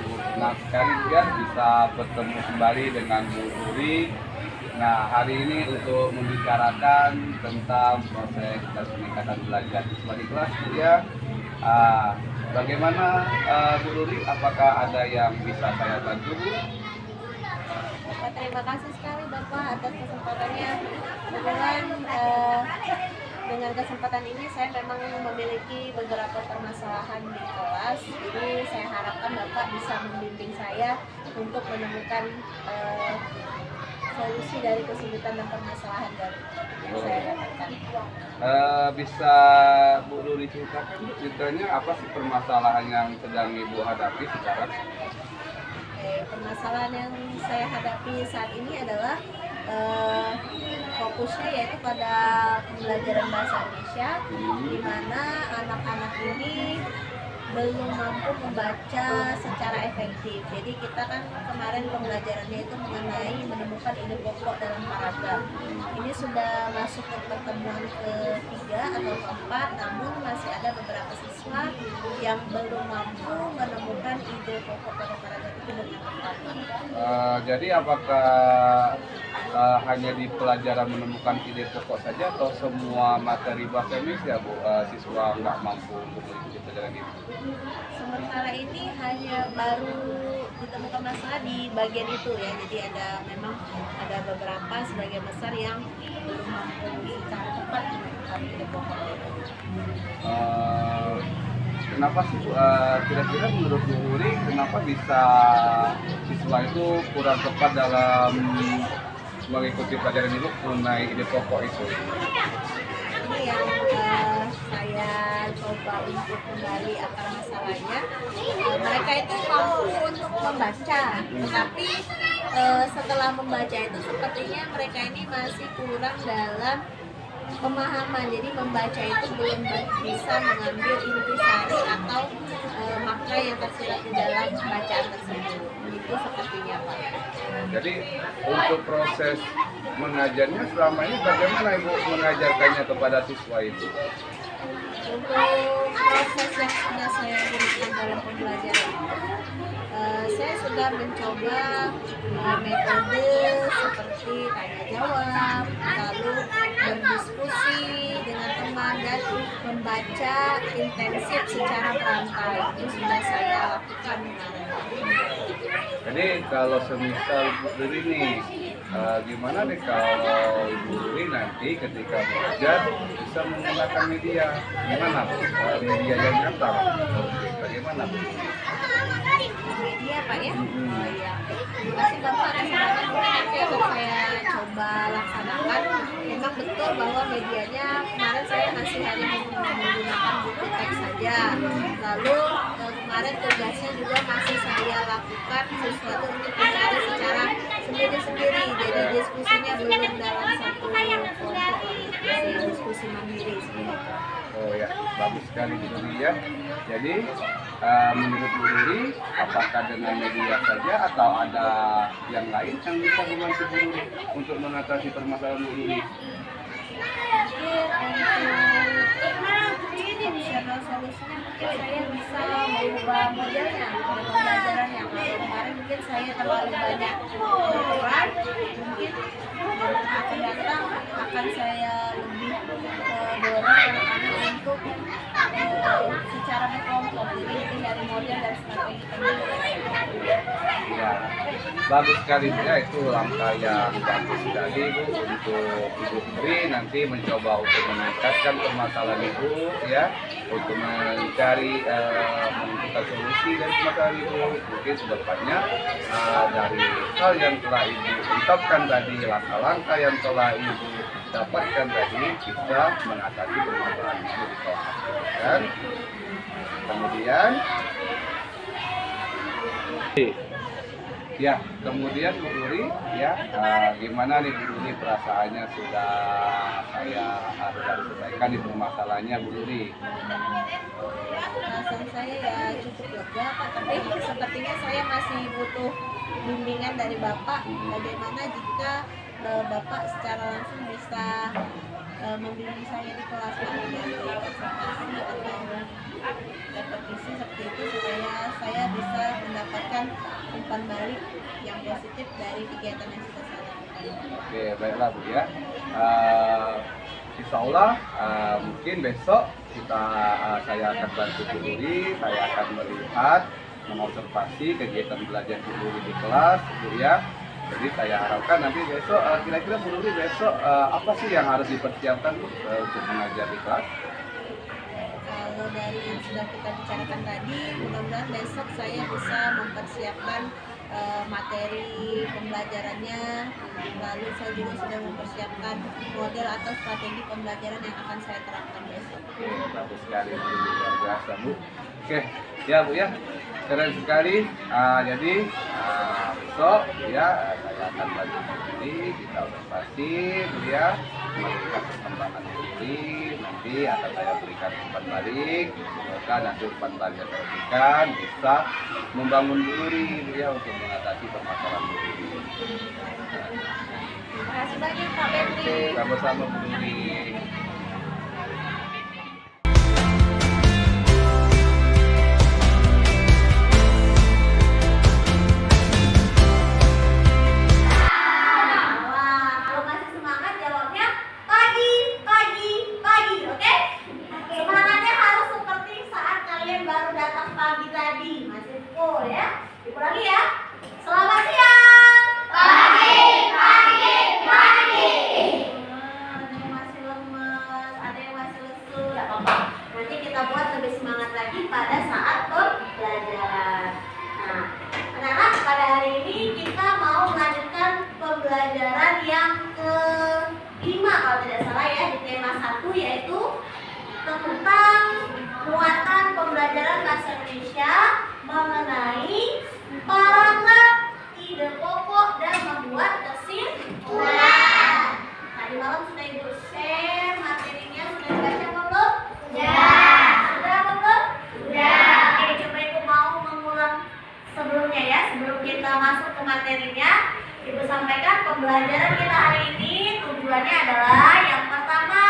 Senang sekali ya bisa bertemu kembali dengan Bu Nuri. Nah, hari ini untuk membicarakan tentang proses dan peningkatan belajar siswa di kelas ya. Bagaimana Bu Nuri? Apakah ada yang bisa saya bantu, Bu? Bapak, terima kasih sekali Bapak atas kesempatannya. Kebetulan dengan kesempatan ini saya memang memiliki beberapa permasalahan di kelas. Jadi saya harapkan Bapak bisa membimbing saya untuk menemukan solusi dari kesulitan dan permasalahan yang saya dapatkan. Bisa Bu Nuri ceritakan ceritanya apa sih permasalahan yang sedang Ibu hadapi sekarang? Permasalahan yang saya hadapi saat ini adalah fokusnya yaitu pada pembelajaran bahasa Indonesia, di mana anak-anak ini belum mampu membaca secara efektif. Jadi kita kan kemarin pembelajarannya itu mengenai menemukan ide pokok dalam paragraf. Ini sudah masuk ke pertemuan ketiga atau keempat, namun masih ada beberapa siswa yang belum mampu menemukan ide pokok pada paragraf itu dengan tepat. Jadi apakah hanya di pelajaran menemukan ide pokok saja atau semua materi bahasa Indonesia, Bu, siswa nggak mampu untuk mengikuti pelajaran itu? Sementara ini hanya baru ditemukan masalah di bagian itu ya. Jadi memang ada beberapa sebagian besar yang belum mampu secara tepat menemukan ide pokok itu. Kenapa sih Bu, kira-kira menurut Bu Nuri kenapa bisa siswa itu kurang tepat dalam mengikuti pelajaran itu mengenai ide pokok itu? Ini yang saya coba untuk kembali akar masalahnya. Mereka itu mampu untuk membaca, tetapi setelah membaca itu sepertinya mereka ini masih kurang dalam pemahaman. Jadi membaca itu belum bisa mengambil intisari atau makna yang tersirat di dalam bacaan tersebut. Itu sepertinya Pak. Jadi untuk proses mengajarnya selama ini bagaimana Ibu mengajarkannya kepada siswa itu? Untuk proses yang sudah saya berikan dalam pembelajaran itu, saya sudah mencoba metode seperti tanya jawab, lalu berdiskusi dengan teman dan membaca intensif secara berantai. Itu sudah saya lakukan kemarin. Jadi kalau semisal Bu Nuri nih, gimana deh kalau Ibu Nuri nanti ketika belajar bisa menggunakan media? Gimana Bu? Media yang nyata? Bagaimana Bu? Media Pak ya? Oh iya. Terima kasih Bapak atas sarannya. Mungkin nanti akan saya coba laksanakan. Memang betul bahwa medianya kemarin saya masih hanya menggunakan buku teks saja. Lalu kemarin tugasnya juga masih saya lakukan sesuatu untuk mencari secara sendiri-sendiri. Jadi diskusinya belum dalam satu kelompok, masih diskusi mandiri seperti itu. Oh ya, bagus sekali Bu Nuri ya. Jadi menurut Bu Nuri, apakah dengan media saja atau ada yang lain yang bisa membantu Bu Nuri untuk mengatasi permasalahan Bu Nuri? Mungkin opsional solusinya mungkin saya bisa mengubah modelnya pada pembelajarannya. Kalau kemarin mungkin saya terlalu banyak berperan, mungkin akan datang akan saya lebih dorong anak-anak untuk secara berkelompok. Jadi mungkin dari model dan strategi Ya, bagus sekali ya, itu langkah yang bagus sekali Bu untuk Ibu Nuri nanti mencoba untuk meningkatkan permasalahan Ibu ya, untuk mencari menemukan solusi dari permasalahan Ibu. Mungkin sedepannya dari hal yang telah Ibu ungkapkan tadi, langkah-langkah yang telah Ibu dapatkan tadi bisa mengatasi permasalahan Ibu di kelas. Dan kemudian ya, kemudian Bu Nuri ya, gimana nih Bu Nuri perasaannya sudah saya harus selesaikan itu masalahnya Bu Nuri? Perasaan saya ya cukup lega Pak, tapi sepertinya saya masih butuh bimbingan dari Bapak. Bagaimana jika Bapak secara langsung bisa membimbing saya di kelas dari observasi atau repetisi seperti itu supaya saya bisa mendapatkan umpan balik yang positif dari kegiatan yang sudah saya lakukan. Oke, baiklah Bu ya. Insya Allah mungkin besok saya akan bantu Bu Nuri, saya akan melihat, mengobservasi kegiatan belajar Bu Nuri di kelas, Bu ya. Jadi saya harapkan nanti besok, kira-kira Bu Nuri besok apa sih yang harus dipersiapkan Bu untuk mengajar di kelas? Kalau dari yang sudah kita bicarakan tadi, mudah-mudahan besok saya bisa mempersiapkan materi pembelajarannya, lalu saya juga sudah mempersiapkan model atau strategi pembelajaran yang akan saya terapkan besok. Bagus sekali, Bu, luar biasa Bu. Oke, ya Bu ya, keren sekali. Jadi besok ya saya akan bantu Bu, kita observasi Bu ya, melihat perkembangan Bu, nanti akan saya berikan umpan balik. Semoga nanti umpan balik yang saya berikan bisa membangun Bu ya untuk mengatasi permasalahan Bu. Terima kasih banyak Pak Betri. Oke, sama-sama Bu. Kalau masih semangat jawabnya pagi, pagi, pagi, oke? Semangatnya harus seperti saat kalian baru datang pagi tadi, masih full ya. Diulangi ya. Selamat siang. Pagi, pagi, pagi. Ada yang masih lemes, ada yang masih lesu, tidak apa-apa. Nanti kita buat lebih semangat lagi pada saat pembelajaran. Nah, anak-anak, pada hari ini kita mau melanjutkan pembelajaran yang ke-5 kalau tidak salah ya, di tema 1 yaitu tentang muatan pembelajaran bahasa Indonesia mengenai paragraf, ide pokok dan membuat kesimpulan. Tadi malam sudah Ibu share materinya, sudah dibaca belum? Sudah belum? Oke, coba Ibu mau mengulang sebelumnya ya, sebelum kita masuk ke materinya. Ibu sampaikan pembelajaran kita hari ini tujuannya adalah yang pertama,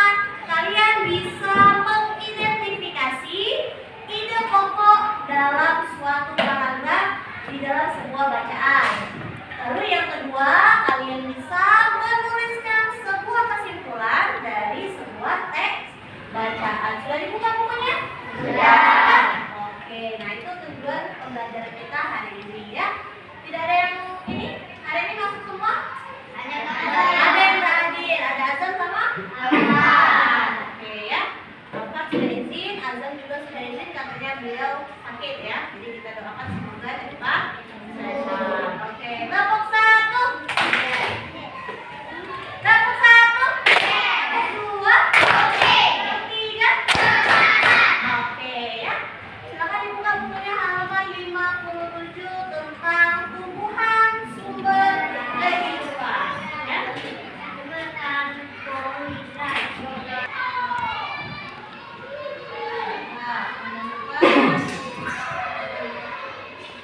kalian bisa mengidentifikasi ide pokok dalam suatu paragraf di dalam sebuah bacaan. Lalu yang kedua, kalian bisa menuliskan sebuah kesimpulan dari sebuah teks bacaan. Sudah dibuka bukunya? Sudah. Oke, nah itu tujuan pembelajaran kita hari ini ya. Tidak ada yang ini? Hari ini masuk semua? Ada yang tak hadir. Ada Azam sama? Oke ya. Bapak sudah izin, Azam juga sudah izin, katanya beliau sakit ya. Jadi kita doakan semoga cepat sehat. Oke, kelompok 1. Kelompok 1. Kelompok 2. Kelompok 3. Oke ya. Silakan dibuka bukunya halaman 57 tentang tumbuhan sumber kehidupan ya.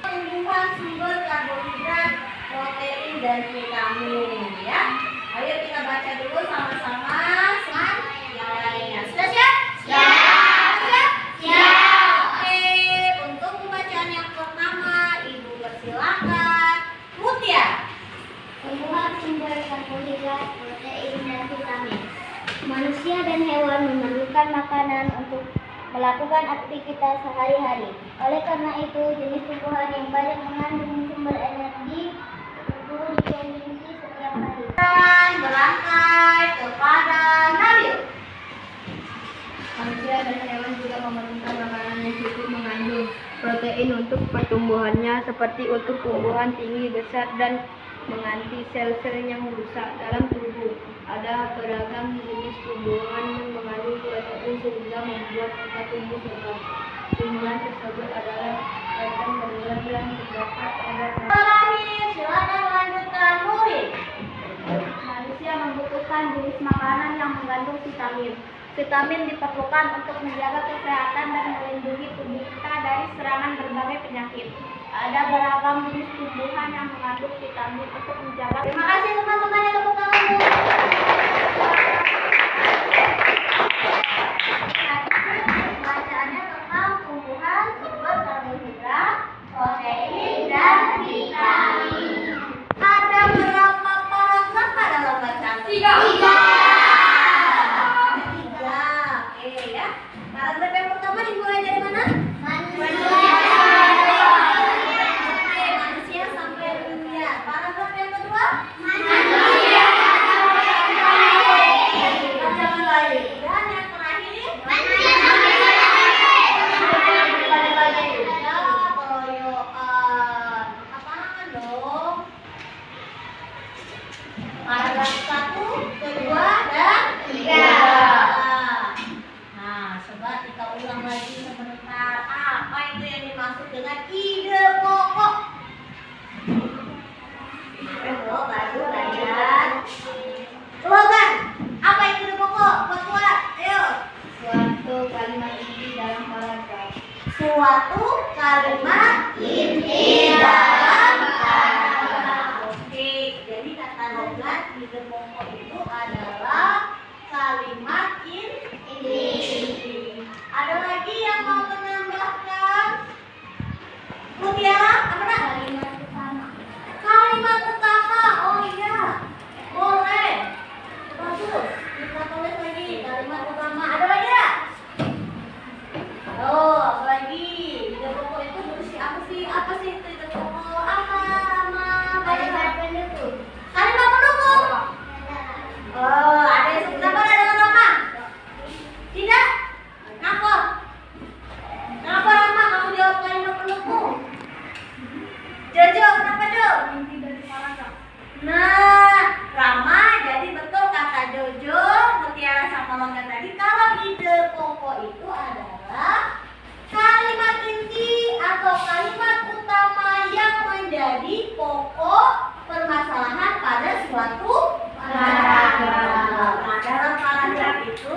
Tumbuhan sumber karbohidrat, protein dan vitamin ya. Ayo kita baca dulu sama-sama dengan yang lainnya. Sudah siap? Siap. Oke, untuk pembacaan yang pertama, Ibu persilakan. Mutia. Tumbuhan sumber karbohidrat, protein, dan vitamin. Manusia dan hewan memerlukan makanan untuk melakukan aktivitas sehari-hari. Oleh karena itu, jenis tumbuhan yang banyak mengandung sumber energi perlu dikonsumsi setiap hari. Berangkat kepada Nabil. Manusia dan hewan juga memerlukan makanan yang cukup mengandung protein untuk pertumbuhannya, seperti untuk tumbuhan tinggi, besar, dan mengganti sel-sel yang rusak dalam tubuh. Ada beragam jenis tumbuhan yang mengandung protein sehingga membuat kita tumbuh sehat. Tumbuhan tersebut adalah ragam buah yang terdapat pada Terakhir, silakan lanjutkan Murid. Manusia membutuhkan jenis makanan yang mengandung vitamin. Vitamin diperlukan untuk menjaga kesehatan dan melindungi tubuh kita dari serangan berbagai penyakit. Ada beragam jenis tumbuhan yang mengandung vitamin untuk menjaga. Terima kasih teman-teman yang tepuk tangan dulu. Bacaannya tentang tumbuhan sumber karbohidrat, protein, dan Ada berapa paragraf dalam bacaan? 3. Oke ya. Paragraf yang pertama dimulai dari mana? Oke, manusia sampai dunia. Paragraf yang kedua? Jangan lain. Dan yang terakhir? Ya, keroyokan. Apaan dong? Paragraf 1, kedua, dan 3. Nah, coba kita ulang lagi sebentar. Apa itu yang dimaksud dengan ide pokok? Baru lihat. Slogan. Apa itu ide pokok? Kuat. Ayo. Suatu kalimat inti dalam paragraf. Suatu kalimat inti dalam paragraf. Oke, jadi kata logat ide pokok itu adalah kalimat inti. Ada lagi yang mau menambahkan? Mutiara, apa nak? Kalimat utama. Oh iya, boleh. Bagus. Kita tulis lagi kalimat utama. Ada lagi ya? Oh, apa lagi? Ide pokok itu berisi apa sih? Apa sih itu ide pokok? Apa? Rama? Kalimat pendukung. Kalimat pendukung. Oh, ada yang sebut apa dengan Rama? Tidak? Kenapa? Kenapa Rama kamu jawab kalimat pendukung? Jojo, kenapa Jo? Inti dari paragraf. Nah, Rama, jadi betul kata Jojo, Mutiara sama Longga tadi. Kalau ide pokok itu adalah kalimat inti atau kalimat utama yang menjadi pokok permasalahan pada suatu paragraf. Nah, dalam paragraf itu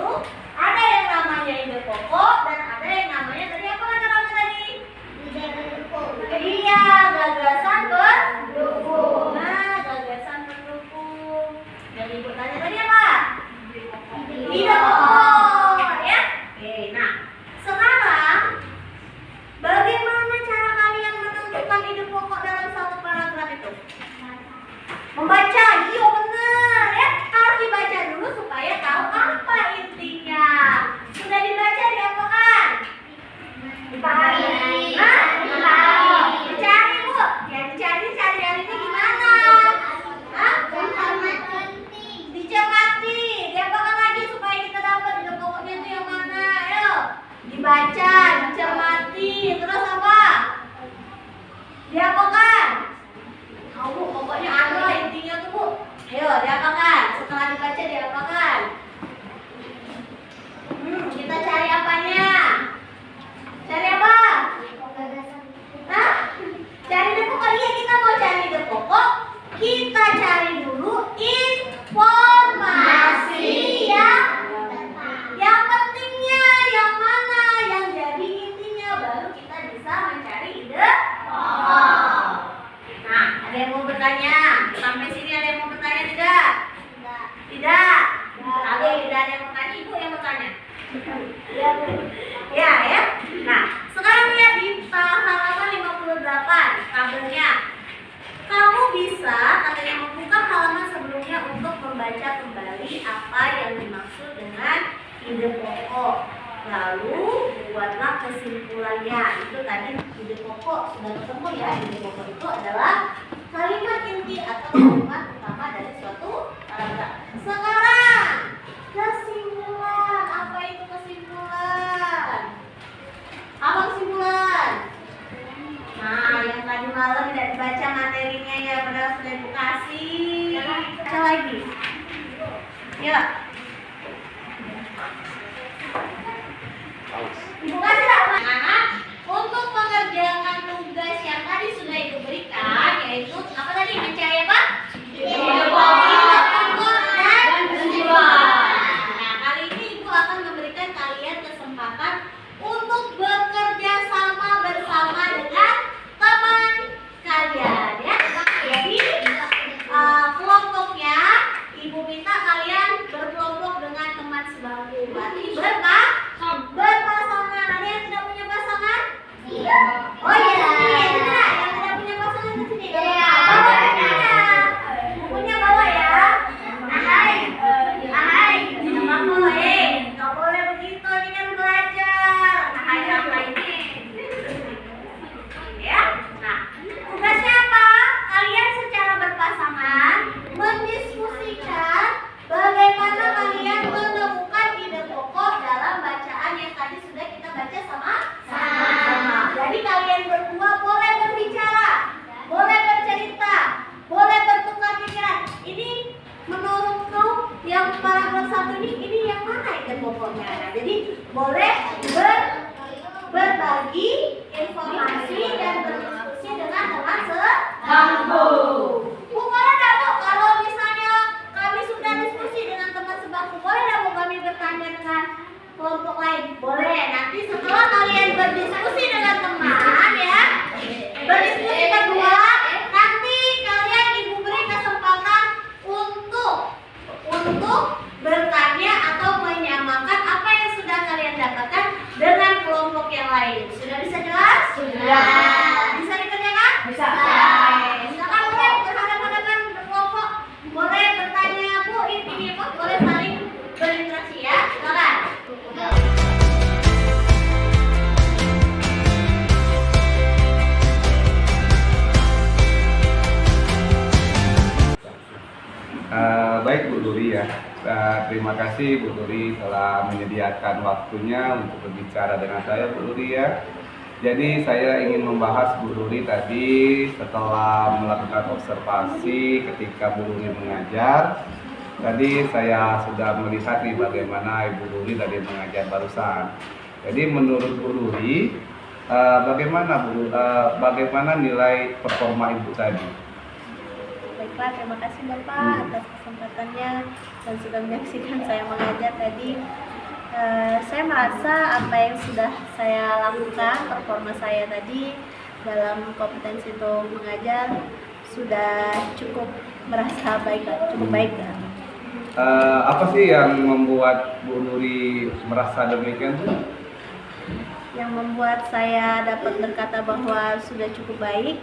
ada yang namanya ide pokok dan ada yang namanya tadi apa kata Rama tadi? Iya, gagasan pendukung. Nah, gagasan pendukung. Dan ibu tanya tadi apa? Ide pokok, ya? Oke, nah sekarang bagaimana cara kalian menentukan ide pokok dalam satu paragraf itu? Membaca, iya benar ya. Harus dibaca dulu supaya tahu apa intinya. Sudah dibaca diapakan? Dipahami. Hah? Dicari bu. Ya dicari cari ini gimana? Hah? Dicermati. Diapakan lagi supaya kita dapat ide pokoknya itu yang mana? Ayo. Dibaca, dicermati, terus apa? Diapakan? Oh, bu, pokoknya ada lah intinya tuh bu. Ayo, diapakan? Setelah dibaca diapakan? Kita cari apanya? Cari apa? Hah? Cari ide pokok. Iya, kita mau cari ide pokok. Kita cari dulu informasi yang pentingnya, yang mana, yang jadi intinya, baru kita bisa mencari ide pokok. Nah, ada yang mau bertanya? Sampai sini ada yang mau bertanya tidak? Tidak. Kalau tidak ada yang bertanya, ibu yang bertanya. Ya, ya. Nah, sekarang lihat di halaman 58 tabelnya. Kamu bisa katanya membuka halaman sebelumnya untuk membaca kembali apa yang dimaksud dengan ide pokok. Lalu buatlah kesimpulannya. Itu tadi ide pokok sudah ketemu ya. Ide pokok itu adalah kalimat inti atau kalimat utama dari suatu paragraf. Sekarang kesimpulan. Apa itu kesimpulan? Apa kesimpulan? Nah, yang tadi malam tidak dibaca materinya ya, padahal sudah Ibu kasih. Baca lagi. Ya. Ibu kasih lah anak-anak untuk mengerjakan tugas yang tadi sudah Ibu berikan, yaitu apa tadi? Mencari apa? Ide pokok dan kesimpulan. Nah, kali ini Ibu akan memberikan kalian kesempatan untuk bekerja sama bersama dengan teman kalian ya. Jadi kelompoknya Ibu minta kalian berkelompok dengan teman sebangku. Berarti berpasangan. Ada yang tidak punya pasangan? Iya. Oh iya, sini. Yang tidak punya pasangan ke sini. kelompoknya. Nah, jadi boleh berbagi informasi dan berdiskusi dengan teman sebangku. Bu, boleh nggak Bu, kalau misalnya kami sudah diskusi dengan teman sebangku, boleh nggak Bu kami bertanya dengan kelompok lain? Boleh. Nanti setelah kalian berdiskusi dengan teman ya, berdiskusi berdua, nanti kalian Ibu beri kesempatan untuk bertanya atau menyamakan apa yang sudah kalian dapatkan dengan kelompok yang lain. Sudah bisa jelas? Sudah. Bisa dikerjakan? Bisa. Silakan boleh berhadapan-hadapan berkelompok. Boleh bertanya Bu, ini Bu, boleh saling berinteraksi ya. Silakan. Baik Bu Duri ya, terima kasih Bu Duri telah menyediakan waktunya untuk berbicara dengan saya Bu Duri ya. Jadi saya ingin membahas Bu Duri tadi setelah melakukan observasi ketika Bu Duri mengajar. Tadi saya sudah melihat nih bagaimana Ibu Duri tadi mengajar barusan. Jadi menurut Bu Duri, bagaimana nilai performa Ibu tadi? Baiklah, terima kasih Bapak atas kesempatannya dan sudah menyaksikan saya mengajar tadi. Saya merasa apa yang sudah saya lakukan, performa saya tadi dalam kompetensi untuk mengajar sudah cukup merasa baik, cukup baik kan? Apa sih yang membuat Bu Nuri merasa demikian tuh? Yang membuat saya dapat berkata bahwa sudah cukup baik,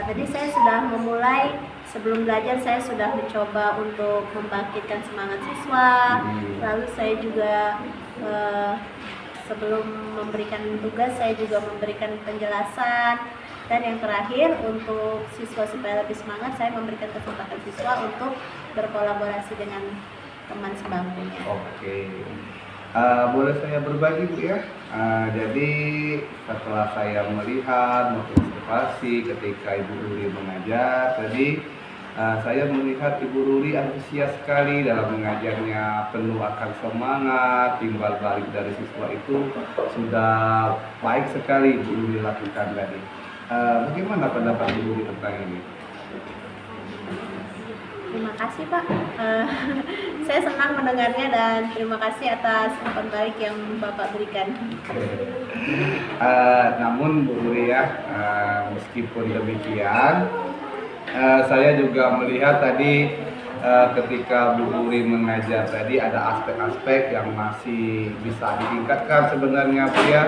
tadi saya sudah memulai, sebelum belajar saya sudah mencoba untuk membangkitkan semangat siswa. Lalu saya juga sebelum memberikan tugas saya juga memberikan penjelasan. Dan yang terakhir, untuk siswa supaya lebih semangat, saya memberikan kesempatan siswa untuk berkolaborasi dengan teman sebangkunya. Oke. Boleh saya berbagi Bu ya? Jadi setelah saya melihat observasi ketika Ibu Ruri mengajar tadi, saya melihat Ibu Ruri antusias sekali dalam mengajarnya, penuh akan semangat, timbal balik dari siswa itu sudah baik sekali Ibu Ruri lakukan tadi. Bagaimana pendapat Ibu Ruri tentang ini? Terima kasih Pak, saya senang mendengarnya dan terima kasih atas umpan balik yang Bapak berikan. Namun Bu Ruri ya, meskipun demikian, saya juga melihat tadi ketika Bu Ruri mengajar tadi ada aspek-aspek yang masih bisa ditingkatkan sebenarnya Bu ya.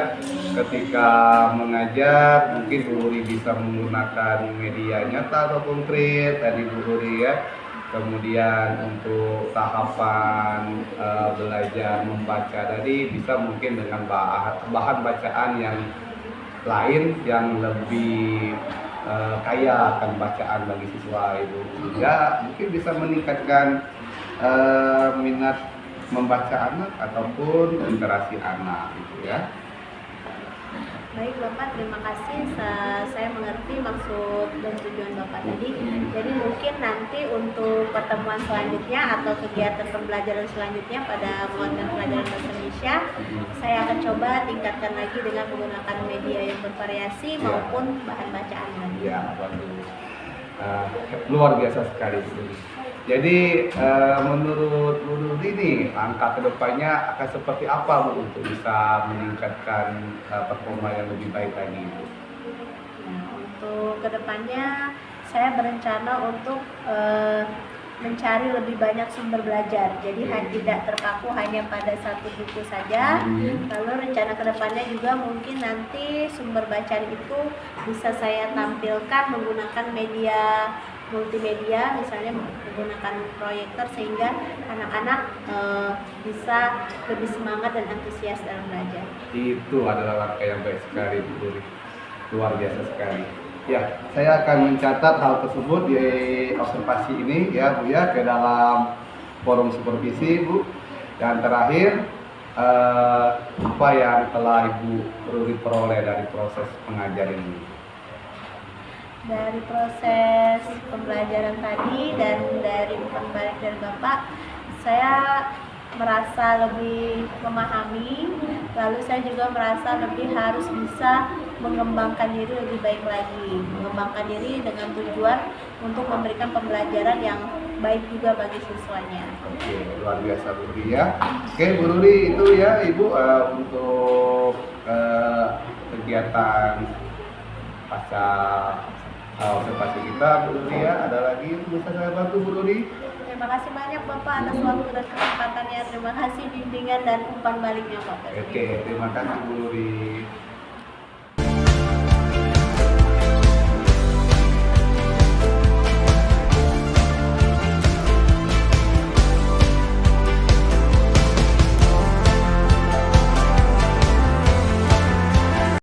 Ketika mengajar mungkin Bu Ruri bisa menggunakan media nyata atau konkret tadi Bu Ruri ya. Kemudian untuk tahapan belajar membaca tadi bisa mungkin dengan bahan bacaan yang lain yang lebih kaya akan bacaan bagi siswa itu, ya mungkin bisa meningkatkan minat membaca anak ataupun interaksi anak gitu ya. Baik Bapak, terima kasih. Saya mengerti maksud dan tujuan Bapak tadi. Jadi mungkin nanti untuk pertemuan selanjutnya atau kegiatan pembelajaran selanjutnya pada muatan pelajaran bahasa Indonesia, saya akan coba tingkatkan lagi dengan menggunakan media yang bervariasi maupun bahan bacaan lagi. Ya, luar biasa sekali Bu. Jadi menurut Bu Nuri ini langkah kedepannya akan seperti apa Bu untuk bisa meningkatkan performa yang lebih baik lagi Bu? Nah, untuk kedepannya saya berencana untuk mencari lebih banyak sumber belajar. Jadi tidak terpaku hanya pada satu buku saja. Lalu rencana kedepannya juga mungkin nanti sumber bacaan itu bisa saya tampilkan menggunakan media multimedia, misalnya menggunakan proyektor sehingga anak-anak bisa lebih semangat dan antusias dalam belajar. Itu adalah langkah yang baik sekali Bu Nuri, luar biasa sekali. Ya, saya akan mencatat hal tersebut di observasi ini ya Bu ya ke dalam forum supervisi Bu. Dan terakhir apa yang telah Ibu Ruri peroleh dari proses pengajar ini? Dari proses pembelajaran tadi dan dari umpan balik dari Bapak, saya merasa lebih memahami, lalu saya juga merasa lebih harus bisa mengembangkan diri lebih baik lagi, mengembangkan diri dengan tujuan untuk memberikan pembelajaran yang baik juga bagi siswanya. Oke, luar biasa Bu Rudi ya. Oke Bu Rudi, itu ya Ibu untuk kegiatan pasca observasi kita Bu Rudi ya. Ada lagi yang bisa saya bantu Bu Rudi? Terima kasih banyak Bapak atas waktu dan kesempatannya. Terima kasih bimbingan dan umpan baliknya Bapak. Oke, terima kasih Bu Rudi.